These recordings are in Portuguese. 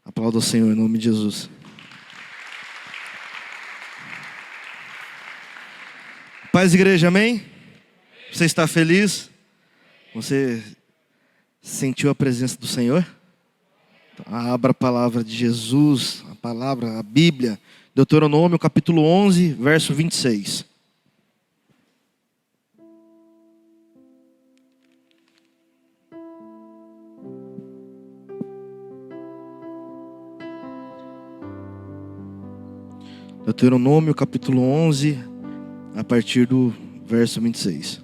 Aplauda o Senhor em nome de Jesus. Paz, igreja, amém? Você está feliz? Você sentiu a presença do Senhor? Então, abra a palavra de Jesus, a palavra, a Bíblia, Deuteronômio capítulo 11, verso 26. Deuteronômio capítulo 11, a partir do verso 26.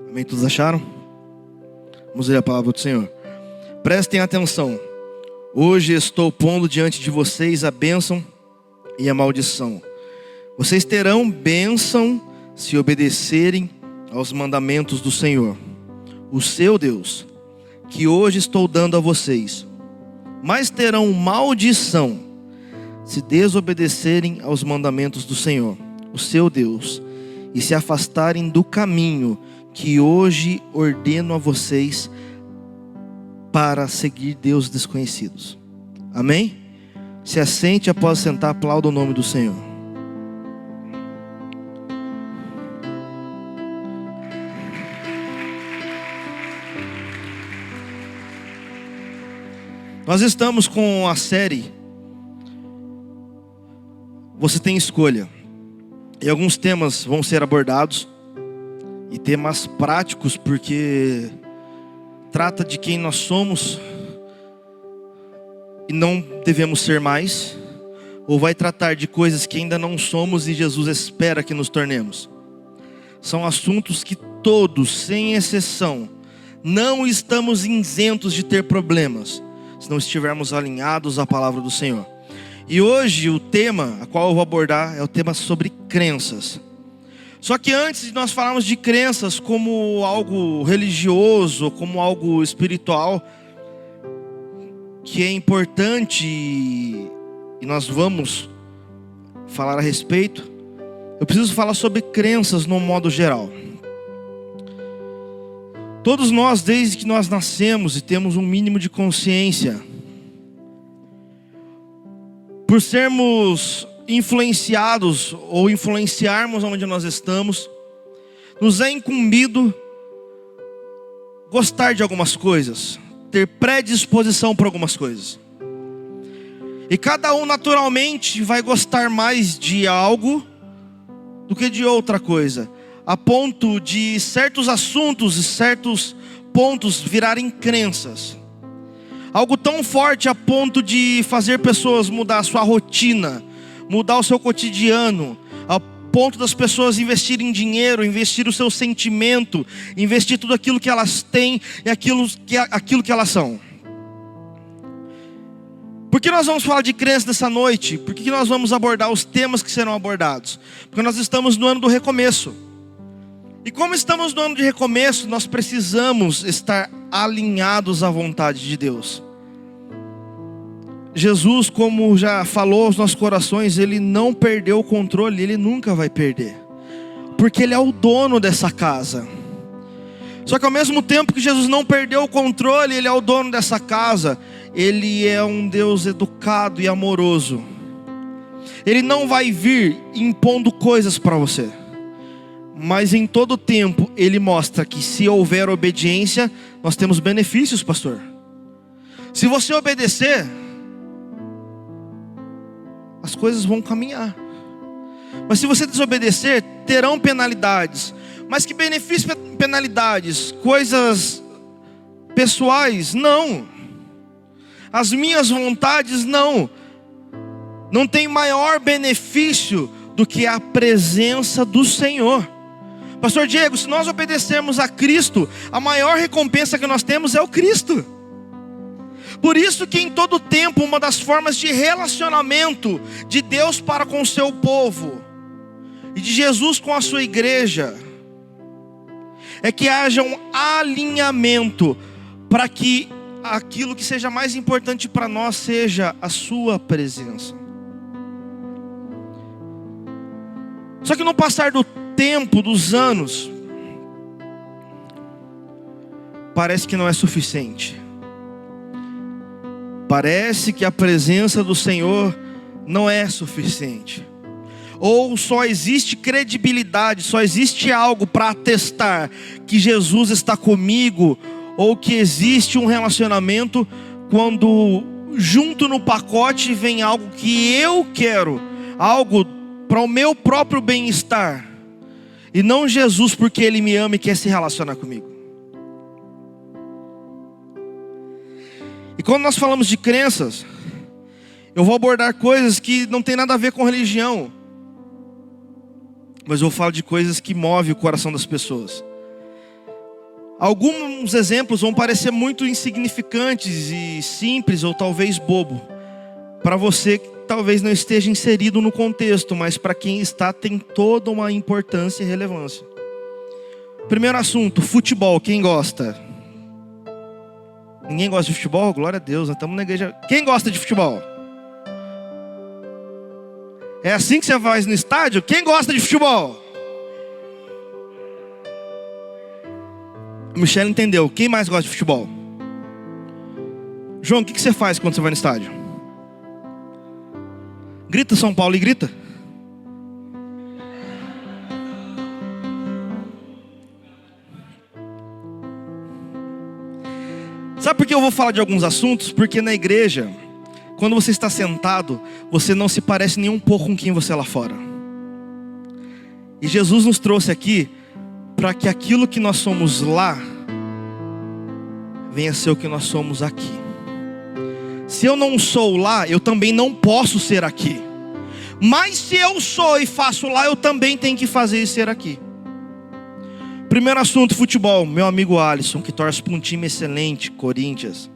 Amém? Todos acharam? Vamos ler a palavra do Senhor. Prestem atenção. Hoje estou pondo diante de vocês a bênção e a maldição. Vocês terão bênção se obedecerem aos mandamentos do Senhor, o seu Deus, que hoje estou dando a vocês. Mas terão maldição se desobedecerem aos mandamentos do Senhor, o seu Deus, e se afastarem do caminho que hoje ordeno a vocês para seguir deuses desconhecidos. Amém? Se assente, após sentar, aplauda o nome do Senhor. Nós estamos com a série Você Tem Escolha. E alguns temas vão ser abordados, e temas práticos, porque trata de quem nós somos e não devemos ser mais, ou vai tratar de coisas que ainda não somos e Jesus espera que nos tornemos. São assuntos que todos, sem exceção, não estamos isentos de ter problemas, se não estivermos alinhados à palavra do Senhor. E hoje o tema a qual eu vou abordar é o tema sobre crenças. Só que antes de nós falarmos de crenças como algo religioso, como algo espiritual, que é importante e nós vamos falar a respeito, eu preciso falar sobre crenças no modo geral. Todos nós, desde que nós nascemos e temos um mínimo de consciência, por sermos influenciados ou influenciarmos onde nós estamos, nos é incumbido gostar de algumas coisas, ter predisposição para algumas coisas. E cada um naturalmente vai gostar mais de algo do que de outra coisa, a ponto de certos assuntos e certos pontos virarem crenças. Algo tão forte a ponto de fazer pessoas mudar a sua rotina, mudar o seu cotidiano, ao ponto das pessoas investirem dinheiro, investir o seu sentimento, investir tudo aquilo que elas têm e aquilo que elas são. Por que nós vamos falar de crença nessa noite? Por que nós vamos abordar os temas que serão abordados? Porque nós estamos no ano do recomeço. E como estamos no ano de recomeço, nós precisamos estar alinhados à vontade de Deus. Jesus, como já falou aos nossos corações, Ele não perdeu o controle, Ele nunca vai perder, porque Ele é o dono dessa casa. Só que ao mesmo tempo que Jesus não perdeu o controle, Ele é o dono dessa casa, Ele é um Deus educado e amoroso. Ele não vai vir impondo coisas para você, mas em todo tempo Ele mostra que se houver obediência, nós temos benefícios, pastor. Se você obedecer, as coisas vão caminhar. Mas se você desobedecer, terão penalidades. Mas que benefício penalidades? Coisas pessoais? Não. As minhas vontades? Não. Não tem maior benefício do que a presença do Senhor. Pastor Diego, se nós obedecermos a Cristo, a maior recompensa que nós temos é o Cristo. Por isso que em todo tempo, uma das formas de relacionamento de Deus para com o seu povo, e de Jesus com a sua igreja, é que haja um alinhamento para que aquilo que seja mais importante para nós seja a sua presença. Só que no passar do tempo, dos anos, parece que não é suficiente. Parece que a presença do Senhor não é suficiente. Ou só existe credibilidade, só existe algo para atestar que Jesus está comigo, ou que existe um relacionamento quando junto no pacote vem algo que eu quero, algo para o meu próprio bem-estar, e não Jesus porque Ele me ama e quer se relacionar comigo. E quando nós falamos de crenças, eu vou abordar coisas que não tem nada a ver com religião, mas eu falo de coisas que movem o coração das pessoas. Alguns exemplos vão parecer muito insignificantes e simples, ou talvez bobo, para você que talvez não esteja inserido no contexto, mas para quem está tem toda uma importância e relevância. Primeiro assunto, futebol. Quem gosta? Ninguém gosta de futebol? Glória a Deus, nós estamos na igreja. Quem gosta de futebol? É assim que você faz no estádio? Quem gosta de futebol? Michelle entendeu. Quem mais gosta de futebol? João, o que você faz quando você vai no estádio? Grita São Paulo e grita. Sabe por que eu vou falar de alguns assuntos? Porque na igreja, quando você está sentado, você não se parece nem um pouco com quem você é lá fora. E Jesus nos trouxe aqui para que aquilo que nós somos lá venha a ser o que nós somos aqui. Se eu não sou lá, eu também não posso ser aqui. Mas se eu sou e faço lá, eu também tenho que fazer e ser aqui. Primeiro assunto, futebol. Meu amigo Alisson, que torce para um time excelente, Corinthians.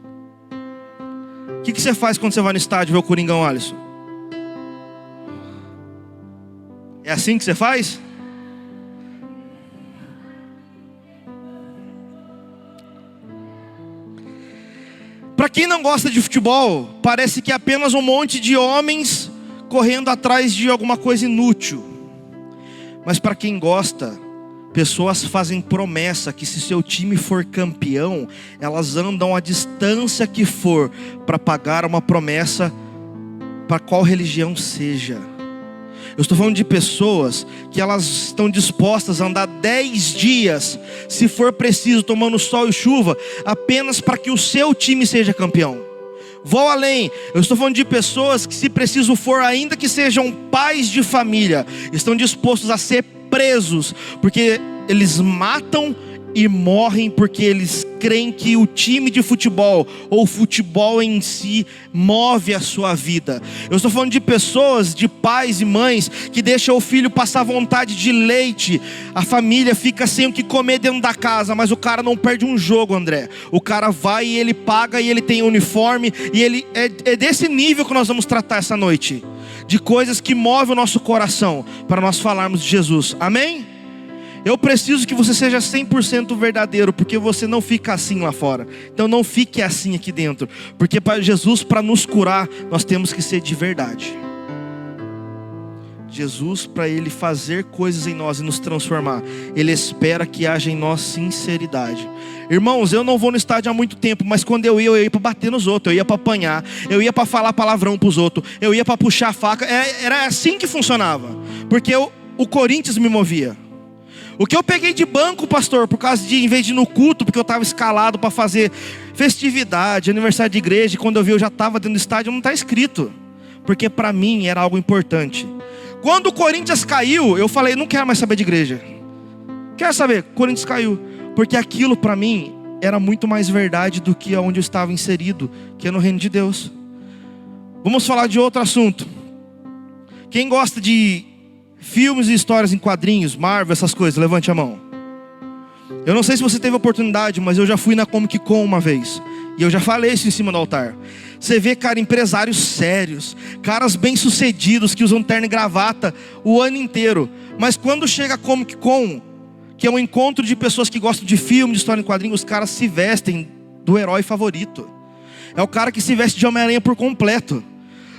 O que você faz quando você vai no estádio ver o Coringão, Alisson? É assim que você faz? Para quem não gosta de futebol, parece que é apenas um monte de homens correndo atrás de alguma coisa inútil. Mas para quem gosta, pessoas fazem promessa que se seu time for campeão, elas andam a distância que for para pagar uma promessa, para qual religião seja. Eu estou falando de pessoas que elas estão dispostas a andar 10 dias, se for preciso, tomando sol e chuva, apenas para que o seu time seja campeão. Vou além, eu estou falando de pessoas que, se preciso for, ainda que sejam pais de família, estão dispostos a ser presos, porque eles matam e morrem porque eles creem que o time de futebol, ou o futebol em si, move a sua vida. Eu estou falando de pessoas, de pais e mães, que deixam o filho passar vontade de leite, a família fica sem o que comer dentro da casa, mas o cara não perde um jogo, André. O cara vai e ele paga e ele tem uniforme, e ele é desse nível que nós vamos tratar essa noite, de coisas que movem o nosso coração, para nós falarmos de Jesus, amém? Eu preciso que você seja 100% verdadeiro, porque você não fica assim lá fora. Então não fique assim aqui dentro, porque para Jesus, para nos curar, nós temos que ser de verdade. Jesus, para Ele fazer coisas em nós e nos transformar, Ele espera que haja em nós sinceridade. Irmãos, eu não vou no estádio há muito tempo, mas quando eu ia para bater nos outros, eu ia para apanhar, eu ia para falar palavrão para os outros, eu ia para puxar a faca. Era assim que funcionava, porque o Corinthians me movia. O que eu peguei de banco, pastor, por causa de, em vez de ir no culto, porque eu estava escalado para fazer festividade, aniversário de igreja, e quando eu vi eu já estava dentro do estádio, não está escrito, porque para mim era algo importante. Quando o Corinthians caiu, eu falei, não quero mais saber de igreja. Quero saber, Corinthians caiu, porque aquilo para mim era muito mais verdade do que onde eu estava inserido, que é no reino de Deus. Vamos falar de outro assunto. Quem gosta de filmes e histórias em quadrinhos, Marvel, essas coisas, levante a mão. Eu não sei se você teve oportunidade, mas eu já fui na Comic Con uma vez, e eu já falei isso em cima do altar. Você vê, cara, empresários sérios, caras bem sucedidos, que usam terno e gravata o ano inteiro. Mas quando chega a Comic Con, que é um encontro de pessoas que gostam de filme, de história em quadrinhos. Os caras se vestem do herói favorito. É o cara que se veste de Homem-Aranha por completo.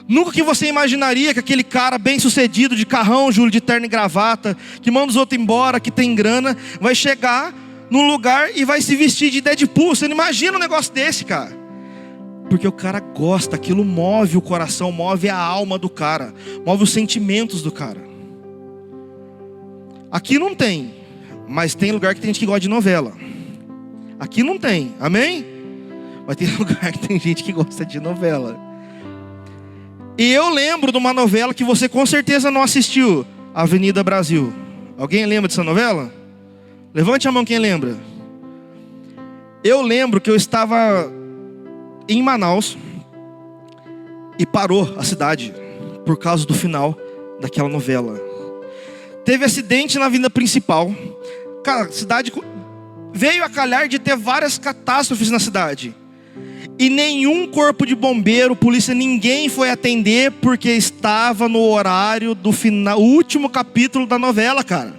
Nunca que você imaginaria que aquele cara bem sucedido, de carrão, Júlio, de terno e gravata, que manda os outros embora, que tem grana, vai chegar num lugar e vai se vestir de Deadpool. Você não imagina um negócio desse, cara. Porque o cara gosta, aquilo move o coração, move a alma do cara, move os sentimentos do cara. Aqui não tem, mas tem lugar que tem gente que gosta de novela. Aqui não tem, amém? Mas tem lugar que tem gente que gosta de novela. E eu lembro de uma novela que você com certeza não assistiu, Avenida Brasil. Alguém lembra dessa novela? Levante a mão quem lembra. Eu lembro que eu estava em Manaus e parou a cidade por causa do final daquela novela. Teve acidente na avenida principal. Cara, a cidade veio a calhar de ter várias catástrofes na cidade. E nenhum corpo de bombeiro, polícia, ninguém foi atender porque estava no horário do final, último capítulo da novela, cara.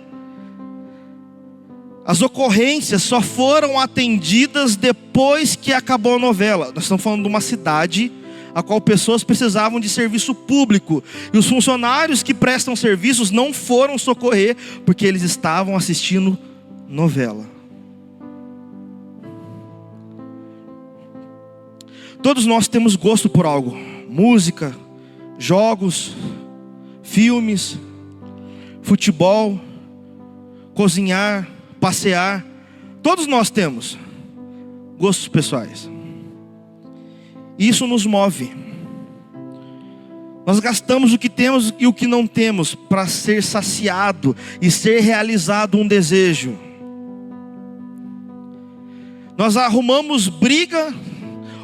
As ocorrências só foram atendidas depois que acabou a novela. Nós estamos falando de uma cidade a qual pessoas precisavam de serviço público. E os funcionários que prestam serviços não foram socorrer porque eles estavam assistindo novela. Todos nós temos gosto por algo. Música, jogos, filmes, futebol, cozinhar, passear. Todos nós temos gostos pessoais. Isso nos move. Nós gastamos o que temos e o que não temos para ser saciado e ser realizado um desejo. Nós arrumamos briga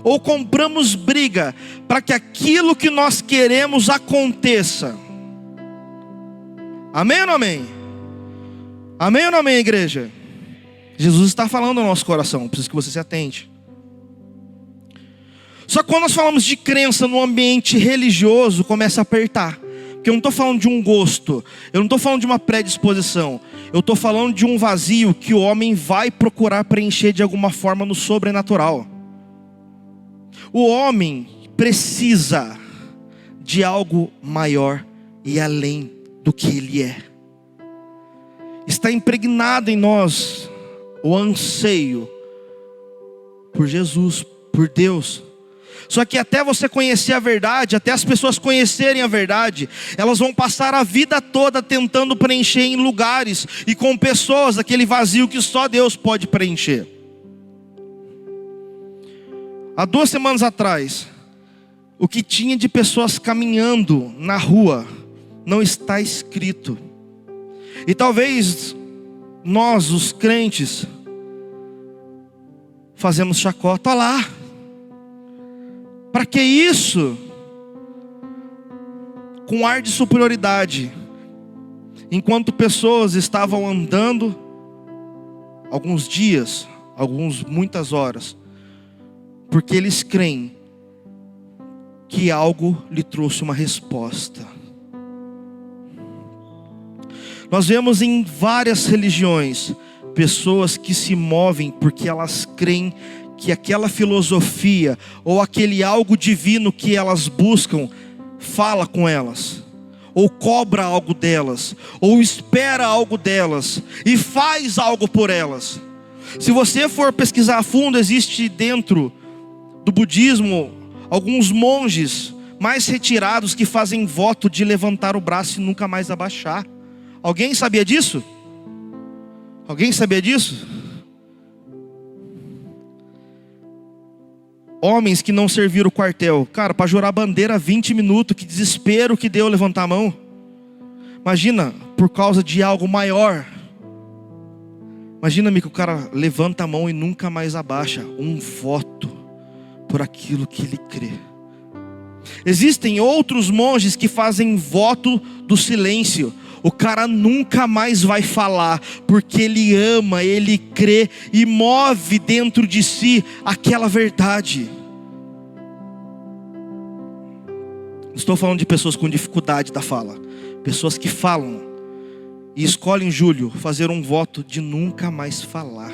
ou compramos briga para que aquilo que nós queremos aconteça. Amém ou não amém? Amém ou não amém, igreja? Jesus está falando no nosso coração, preciso que você se atente. Só que quando nós falamos de crença no ambiente religioso, começa a apertar. Porque eu não estou falando de um gosto, eu não estou falando de uma predisposição, eu estou falando de um vazio que o homem vai procurar preencher de alguma forma no sobrenatural. O homem precisa de algo maior e além do que ele é. Está impregnado em nós o anseio por Jesus, por Deus. Só que até você conhecer a verdade, até as pessoas conhecerem a verdade, elas vão passar a vida toda tentando preencher em lugares e com pessoas aquele vazio que só Deus pode preencher. Há 2 semanas atrás, o que tinha de pessoas caminhando na rua não está escrito. E talvez nós, os crentes, fazemos chacota. Olha lá, para que isso? Com ar de superioridade. Enquanto pessoas estavam andando alguns dias, muitas horas, porque eles creem que algo lhe trouxe uma resposta. Nós vemos em várias religiões pessoas que se movem porque elas creem que aquela filosofia ou aquele algo divino que elas buscam fala com elas, ou cobra algo delas, ou espera algo delas e faz algo por elas. Se você for pesquisar a fundo, existe dentro do budismo alguns monges mais retirados que fazem voto de levantar o braço e nunca mais abaixar. Alguém sabia disso? Alguém sabia disso? Homens que não serviram o quartel. Cara, para jurar bandeira 20 minutos, que desespero que deu levantar a mão. Imagina, por causa de algo maior. Imagina-me que o cara levanta a mão e nunca mais abaixa. Um voto por aquilo que ele crê. Existem outros monges que fazem voto do silêncio. O cara nunca mais vai falar, porque ele ama, ele crê e move dentro de si aquela verdade. Estou falando de pessoas com dificuldade da fala, pessoas que falam e escolhe em julho fazer um voto de nunca mais falar.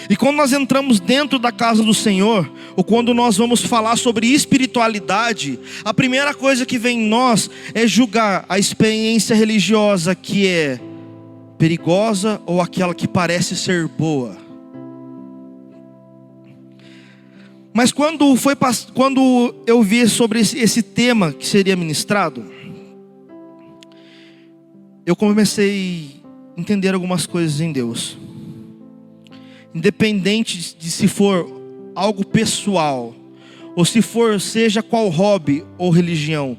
E quando nós entramos dentro da casa do Senhor, ou quando nós vamos falar sobre espiritualidade, a primeira coisa que vem em nós é julgar a experiência religiosa que é perigosa ou aquela que parece ser boa. Mas quando eu vi sobre esse tema que seria ministrado, eu comecei a entender algumas coisas em Deus. Independente de se for algo pessoal, ou se for seja qual hobby ou religião,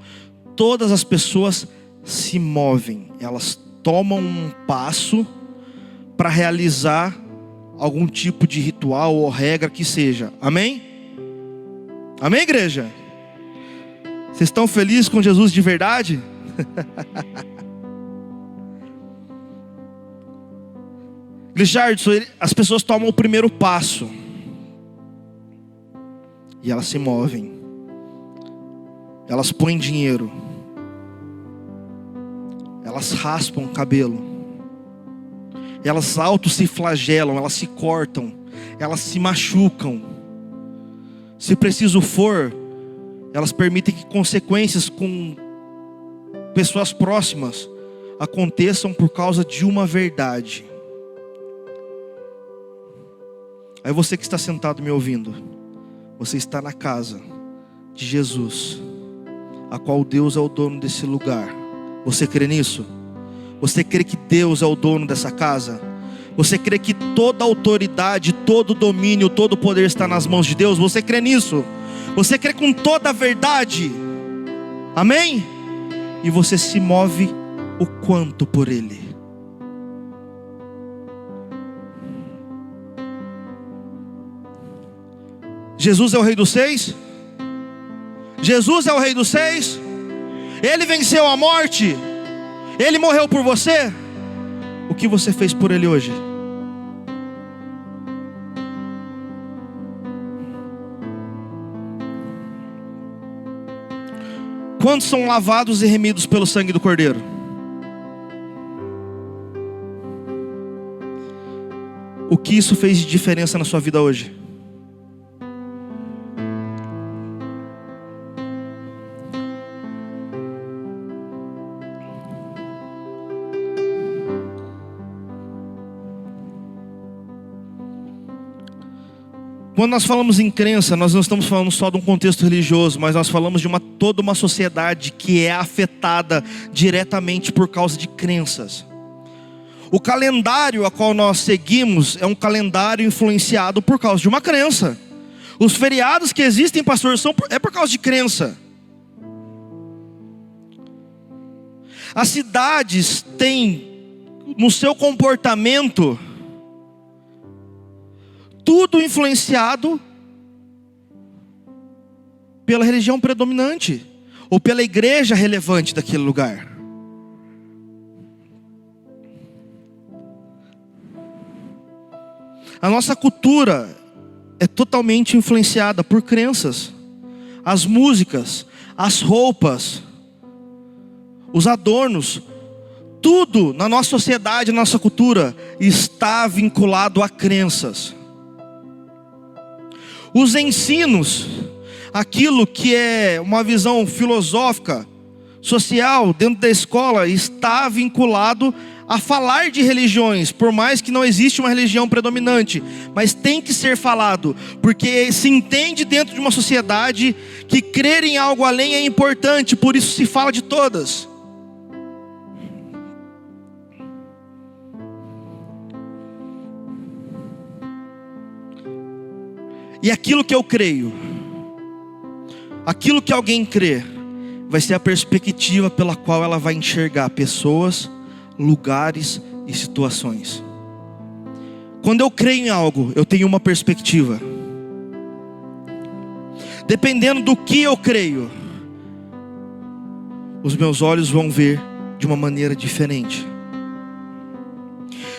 todas as pessoas se movem, elas tomam um passo para realizar algum tipo de ritual ou regra que seja. Amém? Amém, igreja? Vocês estão felizes com Jesus de verdade? Richardson, as pessoas tomam o primeiro passo e elas se movem, elas põem dinheiro, elas raspam o cabelo, elas se flagelam, elas se cortam, elas se machucam. Se preciso for, elas permitem que consequências com pessoas próximas aconteçam por causa de uma verdade. Aí você que está sentado me ouvindo, você está na casa de Jesus, a qual Deus é o dono desse lugar. Você crê nisso? Você crê que Deus é o dono dessa casa? Você crê que toda autoridade, todo domínio, todo poder está nas mãos de Deus? Você crê nisso? Você crê com toda a verdade? Amém? E você se move o quanto por Ele? Jesus é o Rei dos Seis? Jesus é o Rei dos Seis? Ele venceu a morte? Ele morreu por você? O que você fez por Ele hoje? Quantos são lavados e remidos pelo sangue do Cordeiro? O que isso fez de diferença na sua vida hoje? Quando nós falamos em crença, nós não estamos falando só de um contexto religioso, mas nós falamos de toda uma sociedade que é afetada diretamente por causa de crenças. O calendário a qual nós seguimos é um calendário influenciado por causa de uma crença. Os feriados que existem, pastor, é por causa de crença. As cidades têm no seu comportamento tudo influenciado pela religião predominante ou pela igreja relevante daquele lugar. A nossa cultura é totalmente influenciada por crenças. As músicas, as roupas, os adornos, tudo na nossa sociedade, na nossa cultura está vinculado a crenças. Os ensinos, aquilo que é uma visão filosófica, social, dentro da escola, está vinculado a falar de religiões, por mais que não existe uma religião predominante, mas tem que ser falado, porque se entende dentro de uma sociedade que crer em algo além é importante, por isso se fala de todas. E aquilo que eu creio, aquilo que alguém crê, vai ser a perspectiva pela qual ela vai enxergar pessoas, lugares e situações. Quando eu creio em algo, eu tenho uma perspectiva. Dependendo do que eu creio, os meus olhos vão ver de uma maneira diferente.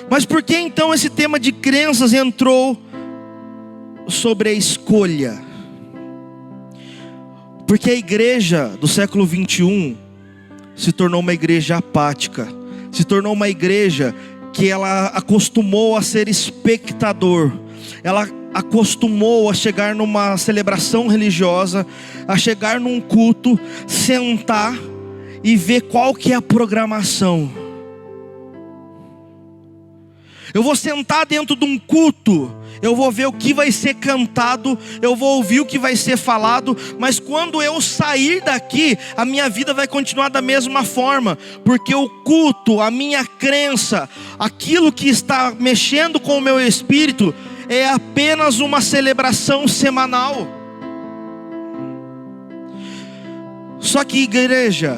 Mas por que então esse tema de crenças entrou sobre a escolha? Porque a igreja do século 21, se tornou uma igreja apática, se tornou uma igreja que ela acostumou a ser espectador, ela acostumou a chegar numa celebração religiosa, a chegar num culto, sentar e ver qual que é a programação. Eu vou sentar dentro de um culto, eu vou ver o que vai ser cantado, eu vou ouvir o que vai ser falado, mas quando eu sair daqui, a minha vida vai continuar da mesma forma, porque o culto, a minha crença, aquilo que está mexendo com o meu espírito, é apenas uma celebração semanal. Só que igreja,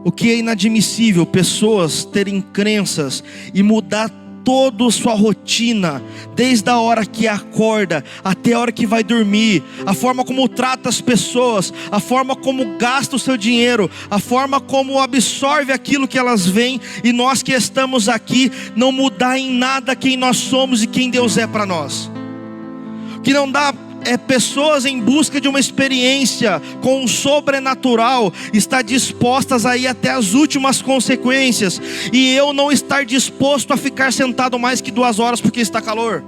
o que é inadmissível, pessoas terem crenças e mudar toda a sua rotina, desde a hora que acorda até a hora que vai dormir, a forma como trata as pessoas, a forma como gasta o seu dinheiro, a forma como absorve aquilo que elas veem, e nós que estamos aqui, não mudar em nada quem nós somos e quem Deus é para nós. O que não dá é pessoas em busca de uma experiência com o sobrenatural estar dispostas a ir até as últimas consequências, e eu não estar disposto a ficar sentado mais que 2 horas porque está calor.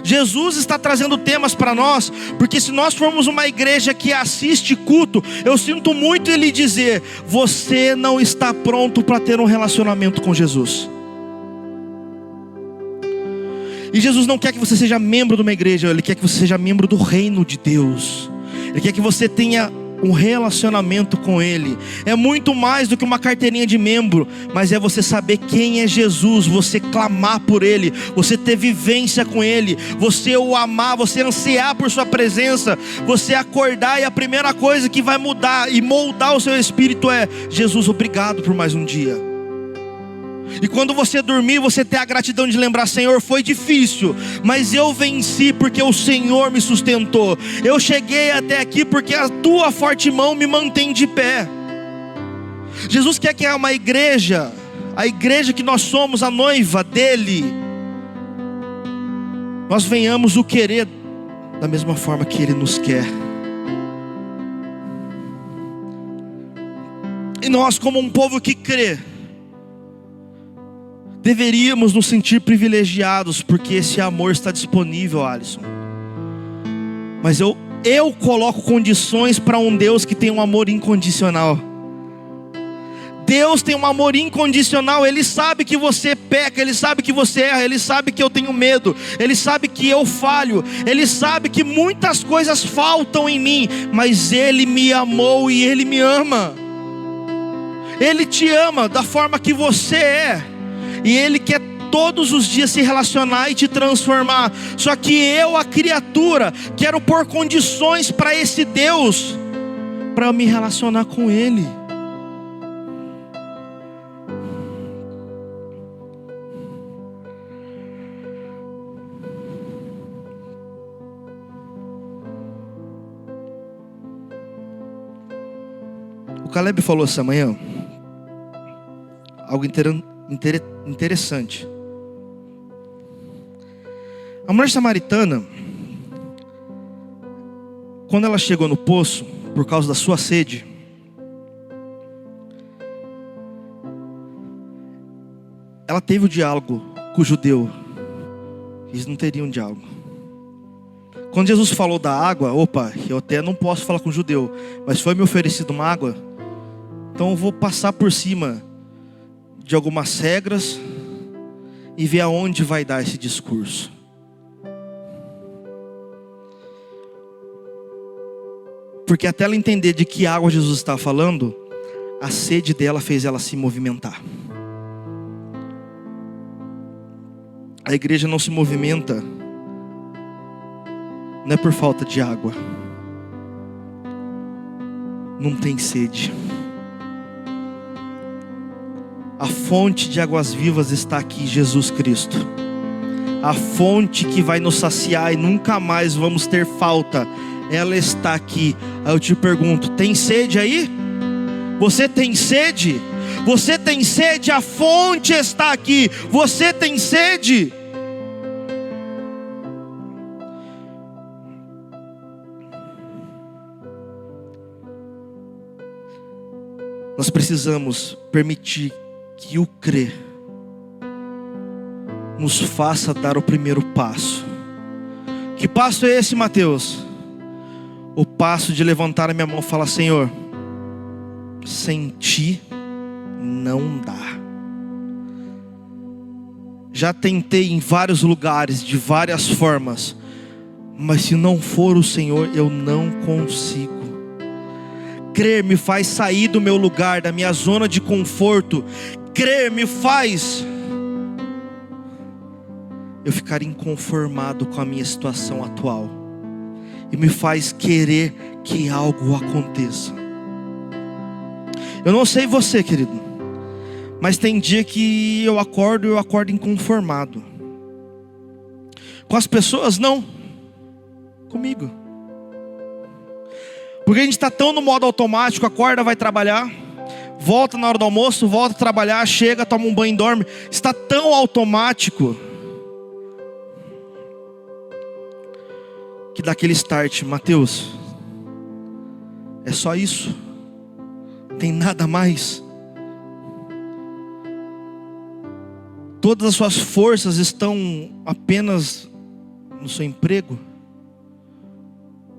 Jesus está trazendo temas para nós, porque se nós formos uma igreja que assiste culto, eu sinto muito ele dizer: você não está pronto para ter um relacionamento com Jesus. E Jesus não quer que você seja membro de uma igreja, Ele quer que você seja membro do reino de Deus. Ele quer que você tenha um relacionamento com Ele. É muito mais do que uma carteirinha de membro, mas é você saber quem é Jesus, você clamar por Ele, você ter vivência com Ele, você o amar, você ansiar por sua presença, você acordar e a primeira coisa que vai mudar e moldar o seu espírito é: Jesus, obrigado por mais um dia. E quando você dormir, você ter a gratidão de lembrar: Senhor, foi difícil, mas eu venci porque o Senhor me sustentou. Eu cheguei até aqui porque a tua forte mão me mantém de pé. Jesus quer que uma igreja, a igreja que nós somos, a noiva dele, nós venhamos o querer da mesma forma que Ele nos quer. E nós, como um povo que crê, deveríamos nos sentir privilegiados, porque esse amor está disponível, Alisson. Mas eu coloco condições para um Deus que tem um amor incondicional. Deus tem um amor incondicional. Ele sabe que você peca, Ele sabe que você erra, Ele sabe que eu tenho medo, Ele sabe que eu falho, Ele sabe que muitas coisas faltam em mim, mas Ele me amou e Ele me ama. Ele te ama da forma que você é, e Ele quer todos os dias se relacionar e te transformar. Só que eu, a criatura, quero pôr condições para esse Deus, para eu me relacionar com Ele. O Caleb falou essa manhã algo interessante. A mulher samaritana, quando ela chegou no poço, por causa da sua sede, ela teve o diálogo com o judeu. Eles não teriam diálogo. Quando Jesus falou da água, eu até não posso falar com o judeu, mas foi me oferecido uma água, então eu vou passar por cima de algumas regras e ver aonde vai dar esse discurso. Porque até ela entender de que água Jesus está falando, a sede dela fez ela se movimentar. A igreja não se movimenta, não é por falta de água, não tem sede. A fonte de águas vivas está aqui, Jesus Cristo. A fonte que vai nos saciar e nunca mais vamos ter falta, ela está aqui. Aí eu te pergunto: tem sede aí? Você tem sede? Você tem sede? A fonte está aqui. Você tem sede? Nós precisamos permitir que o crer nos faça dar o primeiro passo. Que passo é esse, Mateus? O passo de levantar a minha mão e falar: Senhor, sem ti não dá. Já tentei em vários lugares, de várias formas, mas se não for o Senhor, eu não consigo. Crer me faz sair do meu lugar, da minha zona de conforto. Crer me faz eu ficar inconformado com a minha situação atual, e me faz querer que algo aconteça. Eu não sei você, querido, mas tem dia que eu acordo inconformado. Com as pessoas não, comigo. Porque a gente está tão no modo automático: acorda, vai trabalhar, volta na hora do almoço, volta a trabalhar, chega, toma um banho e dorme. Está tão automático que dá aquele start: Mateus, é só isso? Tem nada mais? Todas as suas forças estão apenas no seu emprego?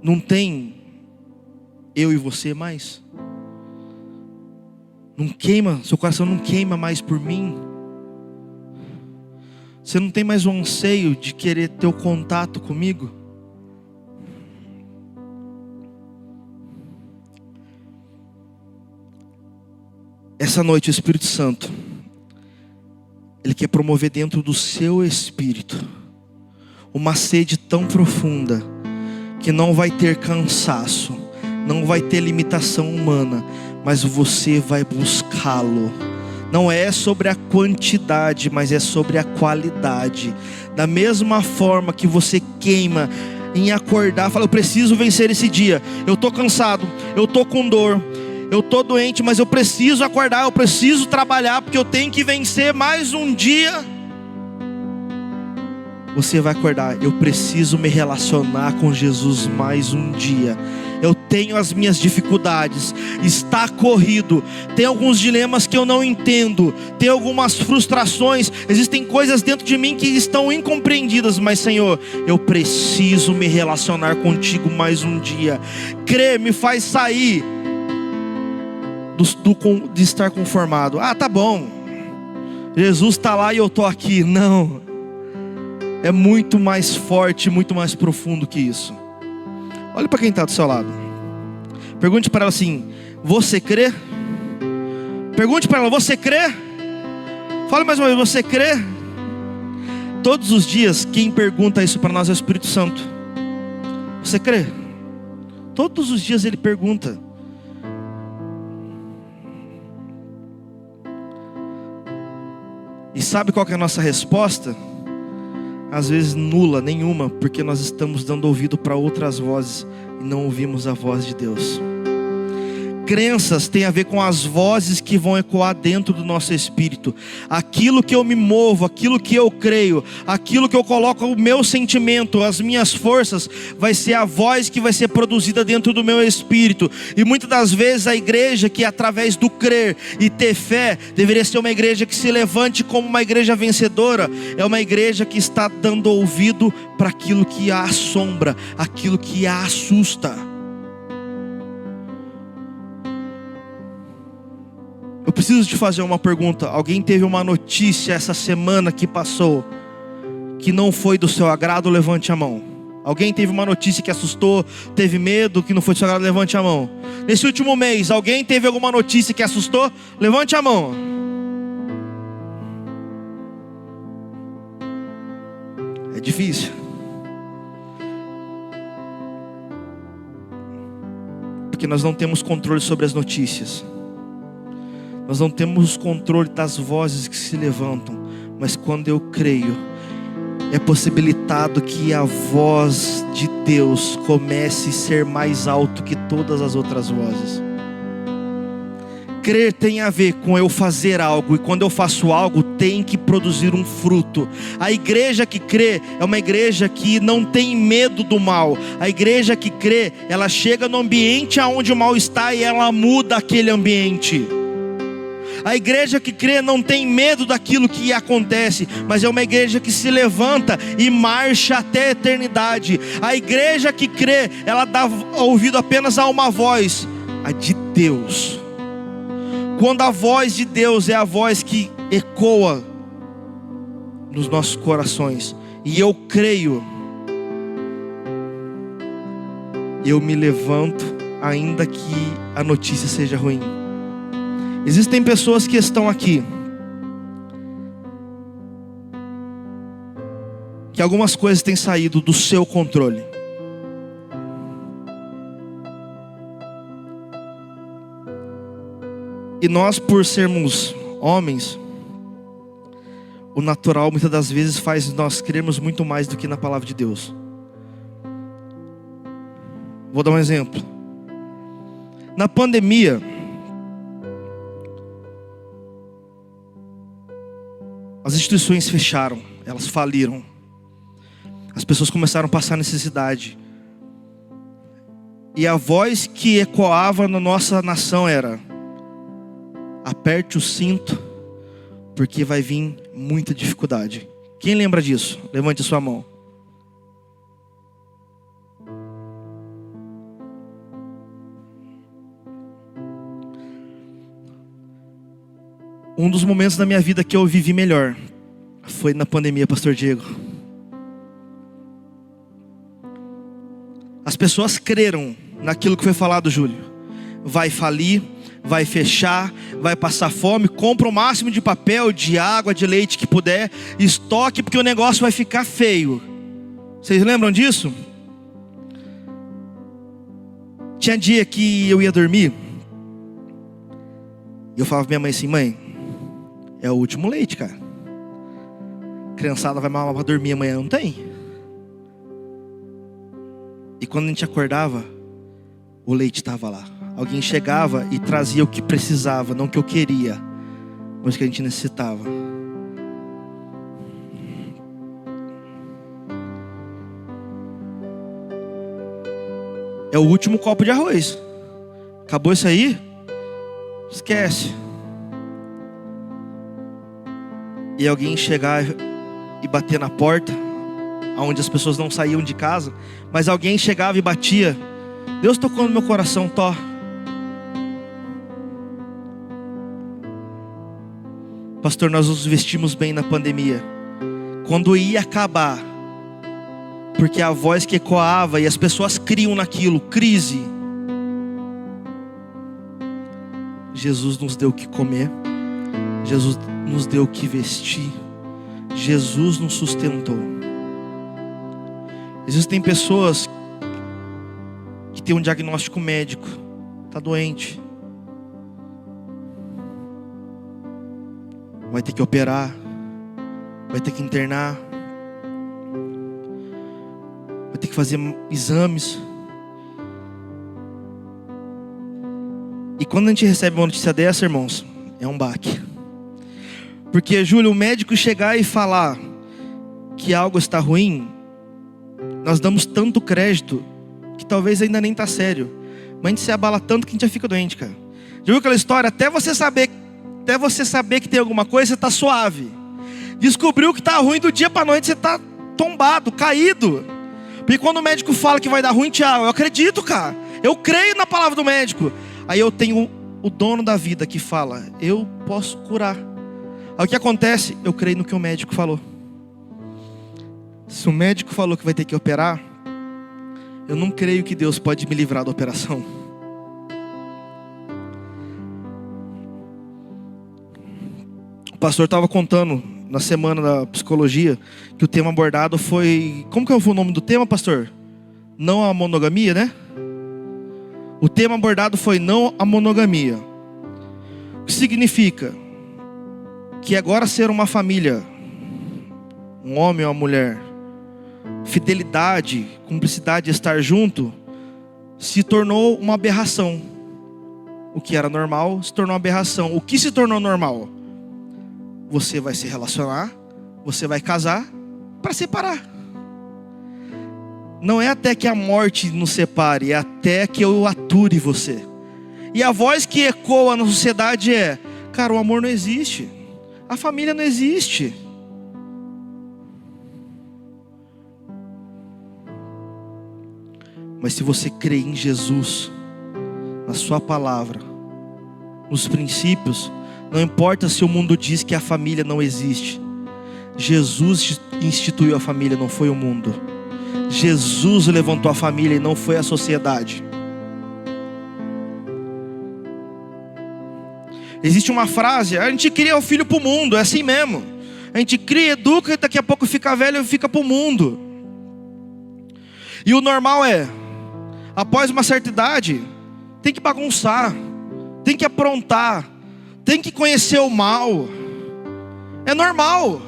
Não tem eu e você mais? Não queima, seu coração não queima mais por mim? Você não tem mais o anseio de querer ter o contato comigo? Essa noite o Espírito Santo, Ele quer promover dentro do seu espírito uma sede tão profunda que não vai ter cansaço, não vai ter limitação humana, mas você vai buscá-lo. Não é sobre a quantidade, mas é sobre a qualidade. Da mesma forma que você queima em acordar, fala: eu preciso vencer esse dia, eu estou cansado, eu estou com dor, eu estou doente, mas eu preciso acordar, eu preciso trabalhar, porque eu tenho que vencer mais um dia. Você vai acordar: eu preciso me relacionar com Jesus mais um dia. Eu tenho as minhas dificuldades, está corrido, tem alguns dilemas que eu não entendo, tem algumas frustrações, existem coisas dentro de mim que estão incompreendidas, mas Senhor, eu preciso me relacionar contigo mais um dia. Crer me faz sair de estar conformado. Ah, tá bom, Jesus está lá e eu estou aqui. Não, é muito mais forte, muito mais profundo que isso. Olha para quem está do seu lado, pergunte para ela assim: você crê? Pergunte para ela: você crê? Fala mais uma vez: você crê? Todos os dias quem pergunta isso para nós é o Espírito Santo. Você crê? Todos os dias Ele pergunta. E sabe qual que é a nossa resposta? Às vezes nula, nenhuma, porque nós estamos dando ouvido para outras vozes e não ouvimos a voz de Deus. Crenças têm a ver com as vozes que vão ecoar dentro do nosso espírito. Aquilo que eu me movo, aquilo que eu creio, aquilo que eu coloco o meu sentimento, as minhas forças, vai ser a voz que vai ser produzida dentro do meu espírito. E muitas das vezes a igreja que através do crer e ter fé, deveria ser uma igreja que se levante como uma igreja vencedora, é uma igreja que está dando ouvido para aquilo que a assombra, aquilo que a assusta. Eu preciso te fazer uma pergunta: alguém teve uma notícia essa semana que passou que não foi do seu agrado? Levante a mão. Alguém teve uma notícia que assustou, teve medo, que não foi do seu agrado? Levante a mão. Nesse último mês, alguém teve alguma notícia que assustou? Levante a mão. É difícil, porque nós não temos controle sobre as notícias. Nós não temos controle das vozes que se levantam. Mas quando eu creio, é possibilitado que a voz de Deus comece a ser mais alto que todas as outras vozes. Crer tem a ver com eu fazer algo, e quando eu faço algo tem que produzir um fruto. A igreja que crê é uma igreja que não tem medo do mal. A igreja que crê, ela chega no ambiente onde o mal está e ela muda aquele ambiente. A igreja que crê não tem medo daquilo que acontece, mas é uma igreja que se levanta e marcha até a eternidade. A igreja que crê, ela dá ouvido apenas a uma voz, a de Deus. Quando a voz de Deus é a voz que ecoa nos nossos corações, e eu creio, eu me levanto, ainda que a notícia seja ruim. Existem pessoas que estão aqui, que algumas coisas têm saído do seu controle. E nós, por sermos homens, o natural muitas das vezes faz nós crermos muito mais do que na palavra de Deus. Vou dar um exemplo. Na pandemia, as instituições fecharam, elas faliram. As pessoas começaram a passar necessidade. E a voz que ecoava na nossa nação era: aperte o cinto, porque vai vir muita dificuldade. Quem lembra disso? Levante a sua mão. Um dos momentos da minha vida que eu vivi melhor foi na pandemia, pastor Diego. As pessoas creram naquilo que foi falado, Júlio. Vai falir, vai fechar, vai passar fome. Compra o máximo de papel, de água, de leite que puder, estoque, porque o negócio vai ficar feio. Vocês lembram disso? Tinha dia que eu ia dormir e eu falava pra minha mãe assim: mãe, é o último leite, cara. Criançada vai mamar pra dormir amanhã, não tem. E quando a gente acordava, o leite estava lá. Alguém chegava e trazia o que precisava, não o que eu queria, mas o que a gente necessitava. É o último copo de arroz. Acabou isso aí? Esquece. E alguém chegar e bater na porta, onde as pessoas não saíam de casa, mas alguém chegava e batia. Deus tocou no meu coração, Tó. Pastor, nós nos vestimos bem na pandemia. Quando ia acabar, porque a voz que ecoava e as pessoas criam naquilo, crise. Jesus nos deu o que comer, Jesus nos deu o que vestir, Jesus nos sustentou. Existem pessoas que têm um diagnóstico médico, está doente, vai ter que operar, vai ter que internar, vai ter que fazer exames. E quando a gente recebe uma notícia dessa, irmãos, é um baque. Porque, Júlio, o médico chegar e falar que algo está ruim, nós damos tanto crédito que talvez ainda nem está sério, mas a gente se abala tanto que a gente já fica doente, cara. Já viu aquela história? Até você saber que tem alguma coisa, você está suave. Descobriu que está ruim, do dia para a noite você está tombado, caído. Porque quando o médico fala que vai dar ruim, Tiago, eu acredito, cara. Eu creio na palavra do médico. Aí eu tenho o dono da vida que fala: eu posso curar. Aí o que acontece? Eu creio no que o médico falou. Se o médico falou que vai ter que operar, eu não creio que Deus pode me livrar da operação. O pastor estava contando na semana da psicologia que o tema abordado foi... Como que foi o nome do tema, pastor? Não a monogamia, né? O tema abordado foi não a monogamia. O que significa? Que agora ser uma família, um homem ou uma mulher, fidelidade, cumplicidade, estar junto, se tornou uma aberração. O que era normal se tornou uma aberração. O que se tornou normal? Você vai se relacionar, você vai casar para separar. Não é até que a morte nos separe, é até que eu ature você. E a voz que ecoa na sociedade é: Cara, o amor não existe. A família não existe. Mas se você crê em Jesus, na sua palavra, nos princípios, não importa se o mundo diz que a família não existe. Jesus instituiu a família, não foi o mundo. Jesus levantou a família e não foi a sociedade. Existe uma frase: a gente cria o filho para o mundo, é assim mesmo. A gente cria, educa e daqui a pouco fica velho e fica para o mundo. E o normal é, após uma certa idade, tem que bagunçar, tem que aprontar, tem que conhecer o mal. É normal.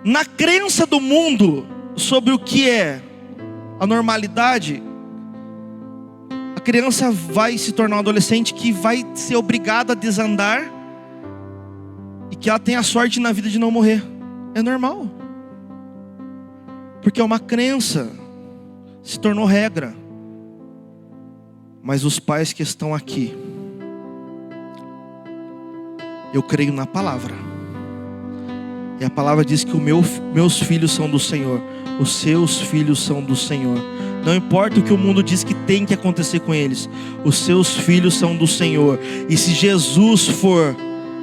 Na crença do mundo sobre o que é a normalidade, a criança vai se tornar um adolescente que vai ser obrigada a desandar e que ela tem a sorte na vida de não morrer. É normal. Porque é uma crença, se tornou regra. Mas os pais que estão aqui, eu creio na palavra. E a palavra diz que meus filhos são do Senhor, os seus filhos são do Senhor. Não importa o que o mundo diz que tem que acontecer com eles, os seus filhos são do Senhor. E se Jesus for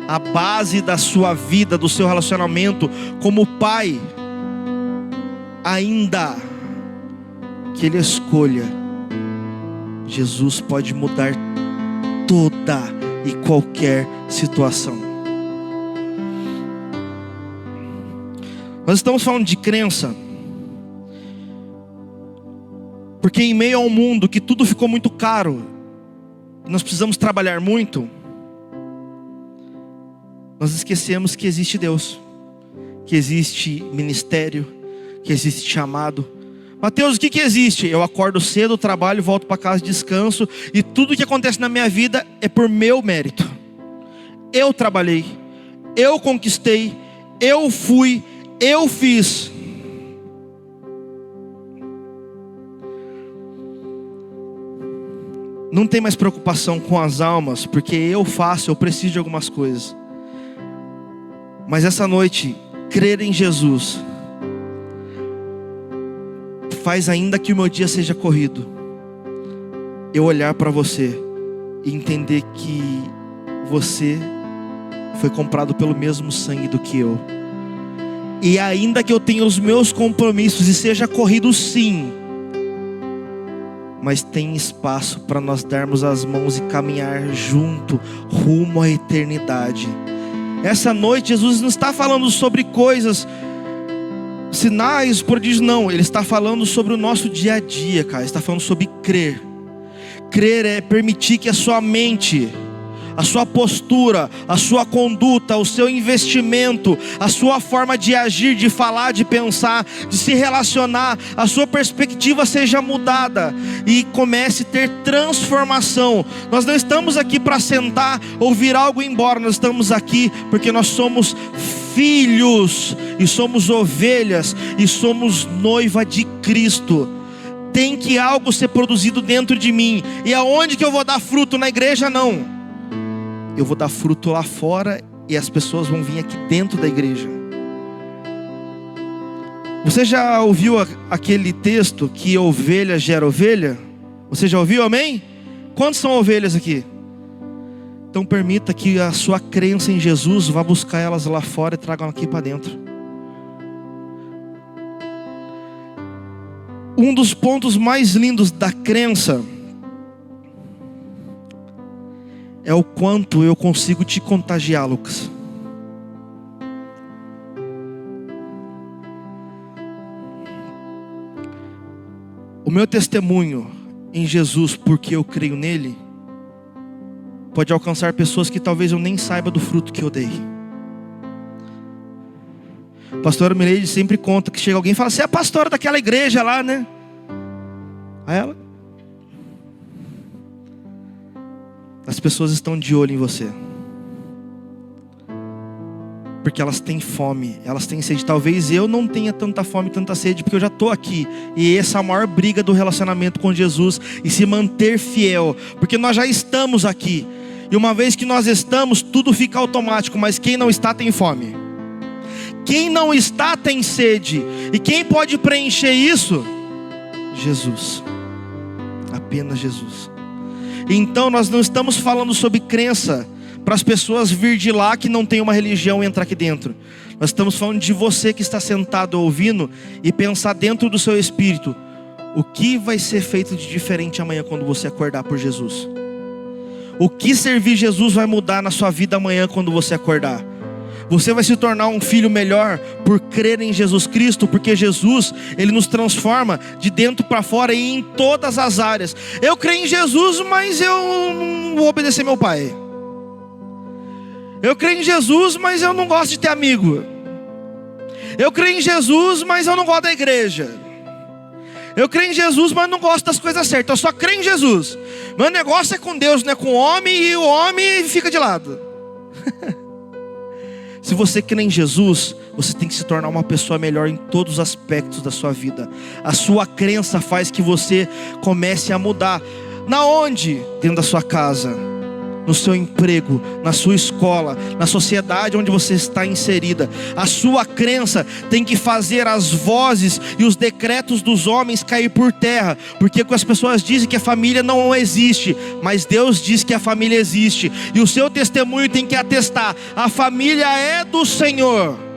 a base da sua vida, do seu relacionamento como pai, ainda que ele escolha, Jesus pode mudar toda e qualquer situação. Nós estamos falando de crença, porque em meio a um mundo que tudo ficou muito caro, e nós precisamos trabalhar muito, nós esquecemos que existe Deus, que existe ministério, que existe chamado. Mateus, o que existe? Eu acordo cedo, trabalho, volto para casa, descanso, e tudo que acontece na minha vida é por meu mérito. Eu trabalhei, eu conquistei, eu fui, eu fiz. Não tem mais preocupação com as almas, porque eu faço, eu preciso de algumas coisas. Mas essa noite, crer em Jesus faz ainda que o meu dia seja corrido, eu olhar para você e entender que você foi comprado pelo mesmo sangue do que eu. E ainda que eu tenha os meus compromissos e seja corrido sim, mas tem espaço para nós darmos as mãos e caminhar junto rumo à eternidade. Essa noite Jesus não está falando sobre coisas, sinais, prodígios, não. Ele está falando sobre o nosso dia a dia, cara. Ele está falando sobre crer. Crer é permitir que a sua mente, a sua postura, a sua conduta, o seu investimento, a sua forma de agir, de falar, de pensar, de se relacionar, a sua perspectiva seja mudada e comece a ter transformação. Nós não estamos aqui para sentar, ouvir algo e ir embora. Nós estamos aqui porque nós somos filhos e somos ovelhas e somos noiva de Cristo. Tem que algo ser produzido dentro de mim. E aonde que eu vou dar fruto? Na igreja não. Eu vou dar fruto lá fora e as pessoas vão vir aqui dentro da igreja. Você já ouviu aquele texto que ovelha gera ovelha? Você já ouviu, amém? Quantos são ovelhas aqui? Então permita que a sua crença em Jesus vá buscar elas lá fora e tragam aqui para dentro. Um dos pontos mais lindos da crença é o quanto eu consigo te contagiar, Lucas. O meu testemunho em Jesus, porque eu creio nele, pode alcançar pessoas que talvez eu nem saiba do fruto que eu dei. A pastora Mileide sempre conta que chega alguém e fala: você é a pastora daquela igreja lá, né? Aí ela... As pessoas estão de olho em você, porque elas têm fome, elas têm sede. Talvez eu não tenha tanta fome, tanta sede, porque eu já estou aqui. E essa é a maior briga do relacionamento com Jesus, e se manter fiel, porque nós já estamos aqui. E uma vez que nós estamos, tudo fica automático. Mas quem não está tem fome. Quem não está tem sede. E quem pode preencher isso? Jesus. Apenas Jesus. Então nós não estamos falando sobre crença para as pessoas vir de lá que não tem uma religião e entrar aqui dentro. Nós estamos falando de você que está sentado ouvindo e pensar dentro do seu espírito: o que vai ser feito de diferente amanhã quando você acordar por Jesus? O que servir Jesus vai mudar na sua vida amanhã quando você acordar? Você vai se tornar um filho melhor por crer em Jesus Cristo, porque Jesus, Ele nos transforma de dentro para fora e em todas as áreas. Eu creio em Jesus, mas eu não vou obedecer meu pai. Eu creio em Jesus, mas eu não gosto de ter amigo. Eu creio em Jesus, mas eu não gosto da igreja. Eu creio em Jesus, mas não gosto das coisas certas. Eu só creio em Jesus. Meu negócio é com Deus, não é com o homem, e o homem fica de lado. Se você crê em Jesus, você tem que se tornar uma pessoa melhor em todos os aspectos da sua vida. A sua crença faz que você comece a mudar. Na onde? Dentro da sua casa, no seu emprego, na sua escola, na sociedade onde você está inserida. A sua crença tem que fazer as vozes e os decretos dos homens cair por terra. Porque as pessoas dizem que a família não existe, mas Deus diz que a família existe. E o seu testemunho tem que atestar: a família é do Senhor.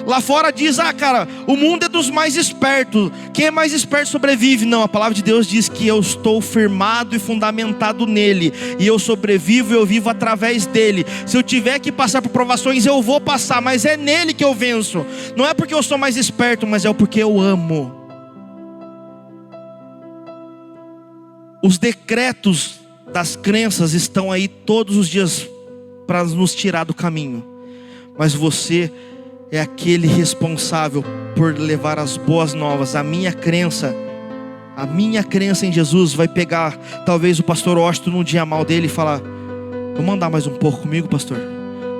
Lá fora diz: ah, cara, o mundo é dos mais espertos. Quem é mais esperto sobrevive. Não, a palavra de Deus diz que eu estou firmado e fundamentado nele. E eu sobrevivo e eu vivo através dele. Se eu tiver que passar por provações, eu vou passar. Mas é nele que eu venço. Não é porque eu sou mais esperto, mas é porque eu amo. Os decretos das crenças estão aí todos os dias para nos tirar do caminho. Mas você é aquele responsável por levar as boas novas. A minha crença em Jesus vai pegar talvez o pastor Washington num dia mal dele e falar: vamos andar mais um pouco comigo, pastor?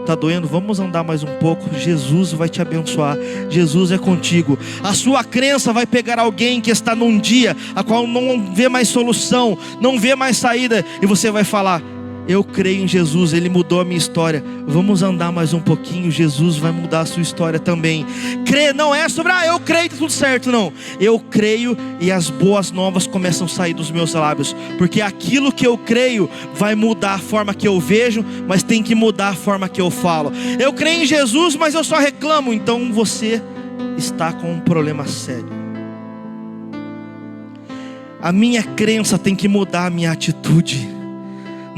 Tá doendo? Vamos andar mais um pouco. Jesus vai te abençoar. Jesus é contigo. A sua crença vai pegar alguém que está num dia a qual não vê mais solução, não vê mais saída, e você vai falar: eu creio em Jesus, Ele mudou a minha história. Vamos andar mais um pouquinho, Jesus vai mudar a sua história também. Crer não é sobre, eu creio e tá tudo certo, não. Eu creio e as boas novas começam a sair dos meus lábios. Porque aquilo que eu creio vai mudar a forma que eu vejo, mas tem que mudar a forma que eu falo. Eu creio em Jesus, mas eu só reclamo. Então você está com um problema sério. A minha crença tem que mudar a minha atitude.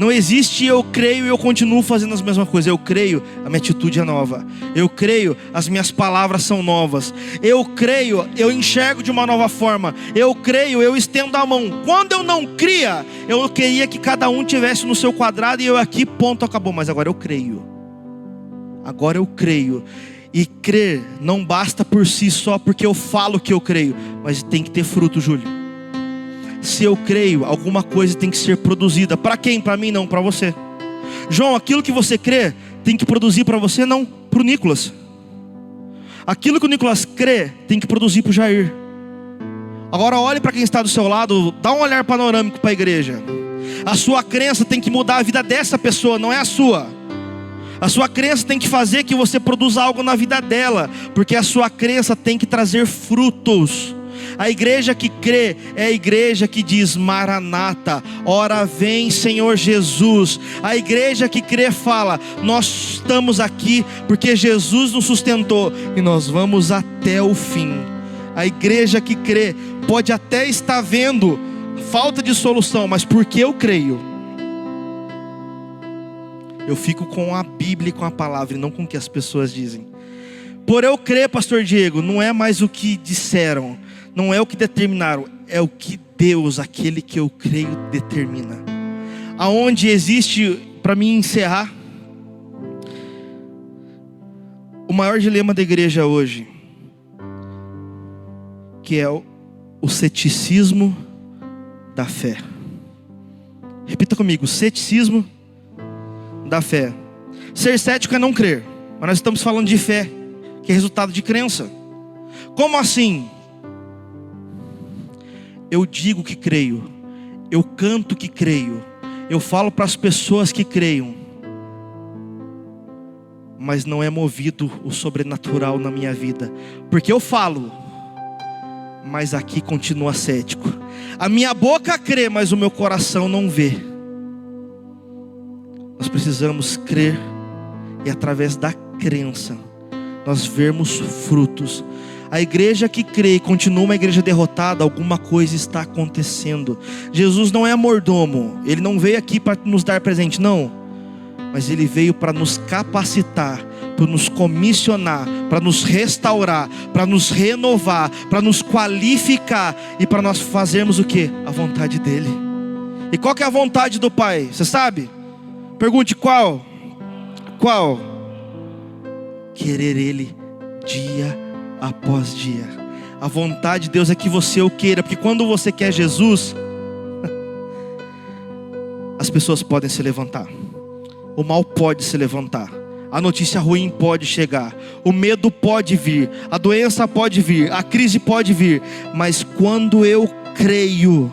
Não existe eu creio e eu continuo fazendo as mesmas coisas. Eu creio, a minha atitude é nova. Eu creio, as minhas palavras são novas. Eu creio, eu enxergo de uma nova forma. Eu creio, eu estendo a mão. Quando eu não cria, eu queria que cada um tivesse no seu quadrado e eu aqui, ponto, acabou. Mas agora eu creio. Agora eu creio. E crer não basta por si só porque eu falo que eu creio, mas tem que ter fruto, Júlio. Se eu creio, alguma coisa tem que ser produzida. Para quem? Para mim não, para você. João, aquilo que você crê tem que produzir para você? Não, para o Nicolas. Aquilo que o Nicolas crê tem que produzir para o Jair. Agora olhe para quem está do seu lado, dá um olhar panorâmico para a igreja. A sua crença tem que mudar a vida dessa pessoa, não é a sua. A sua crença tem que fazer que você produza algo na vida dela, porque a sua crença tem que trazer frutos. A igreja que crê é a igreja que diz: Maranata, ora vem Senhor Jesus. A igreja que crê fala: nós estamos aqui porque Jesus nos sustentou e nós vamos até o fim. A igreja que crê pode até estar vendo falta de solução, mas porque eu creio, eu fico com a Bíblia e com a palavra e não com o que as pessoas dizem. Por eu crer, pastor Diego, não é mais o que disseram, não é o que determinaram, é o que Deus, aquele que eu creio, determina. Aonde existe, para mim encerrar, o maior dilema da igreja hoje, que é o ceticismo da fé. Repita comigo: ceticismo da fé. Ser cético é não crer, mas nós estamos falando de fé, que é resultado de crença. Como assim? Eu digo que creio, eu canto que creio, Eu falo para as pessoas que creiam, mas não é movido o sobrenatural na minha vida. Porque eu falo, mas aqui continua cético. A minha boca crê, mas o meu coração não vê. Nós precisamos crer, e através da crença nós vermos frutos. A igreja que crê e continua uma igreja derrotada, alguma coisa está acontecendo. Jesus não é mordomo, Ele não veio aqui para nos dar presente, não. Mas Ele veio para nos capacitar, para nos comissionar, para nos restaurar, para nos renovar, para nos qualificar e para nós fazermos o quê? A vontade dEle. E qual que é a vontade do Pai? Você sabe? Pergunte qual? Qual? Querer Ele dia após dia. A vontade de Deus é que você o queira, porque quando você quer Jesus, as pessoas podem se levantar, o mal pode se levantar, a notícia ruim pode chegar, o medo pode vir, a doença pode vir, a crise pode vir, mas quando eu creio,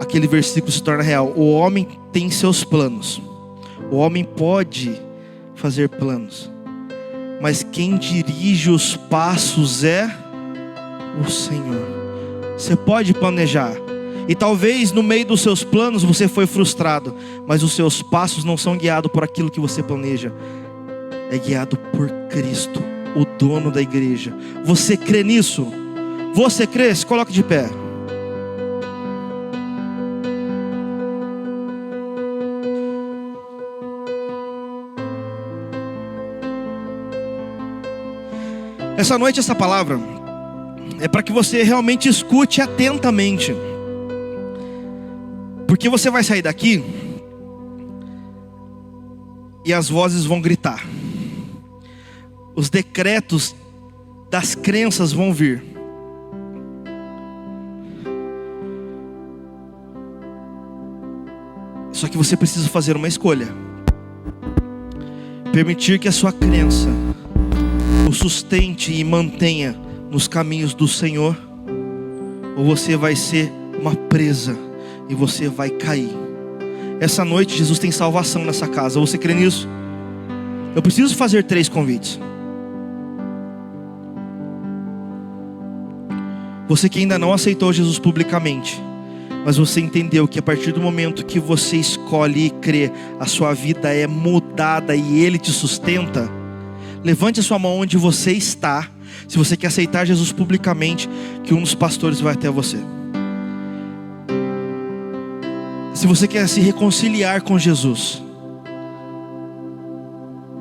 aquele versículo se torna real. O homem tem seus planos, o homem pode fazer planos, mas quem dirige os passos é o Senhor. Você pode planejar, e talvez no meio dos seus planos você foi frustrado, mas os seus passos não são guiados por aquilo que você planeja, é guiado por Cristo, o dono da igreja. Você crê nisso? Você crê? Se coloque de pé. Essa noite, essa palavra é para que você realmente escute atentamente, porque você vai sair daqui e as vozes vão gritar, os decretos das crenças vão vir. Só que você precisa fazer uma escolha: permitir que a sua crença o sustente e mantenha nos caminhos do Senhor, ou você vai ser uma presa e você vai cair. Essa noite Jesus tem salvação nessa casa. Você crê nisso? Eu preciso fazer 3 convites. Você que ainda não aceitou Jesus publicamente, mas você entendeu que a partir do momento que você escolhe e crê, a sua vida é mudada e Ele te sustenta. Levante a sua mão onde você está, se você quer aceitar Jesus publicamente, que um dos pastores vai até você. Se você quer se reconciliar com Jesus,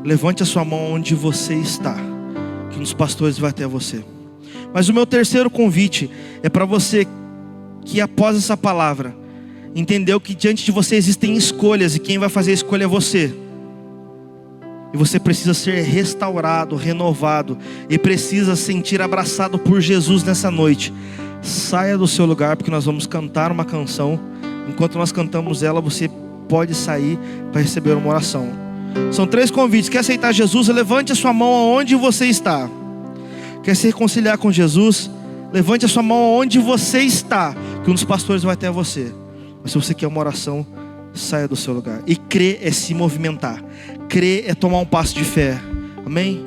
levante a sua mão onde você está, que um dos pastores vai até você. Mas o meu terceiro convite é para você que após essa palavra entendeu que diante de você existem escolhas, e quem vai fazer a escolha é você. E você precisa ser restaurado, renovado, e precisa sentir abraçado por Jesus nessa noite. Saia do seu lugar, porque nós vamos cantar uma canção. Enquanto nós cantamos ela, você pode sair para receber uma oração. São 3 convites. Quer aceitar Jesus? Levante a sua mão aonde você está. Quer se reconciliar com Jesus? Levante a sua mão aonde você está, que um dos pastores vai até você. Mas se você quer uma oração, saia do seu lugar. E crer é se movimentar. Crer é tomar um passo de fé. Amém?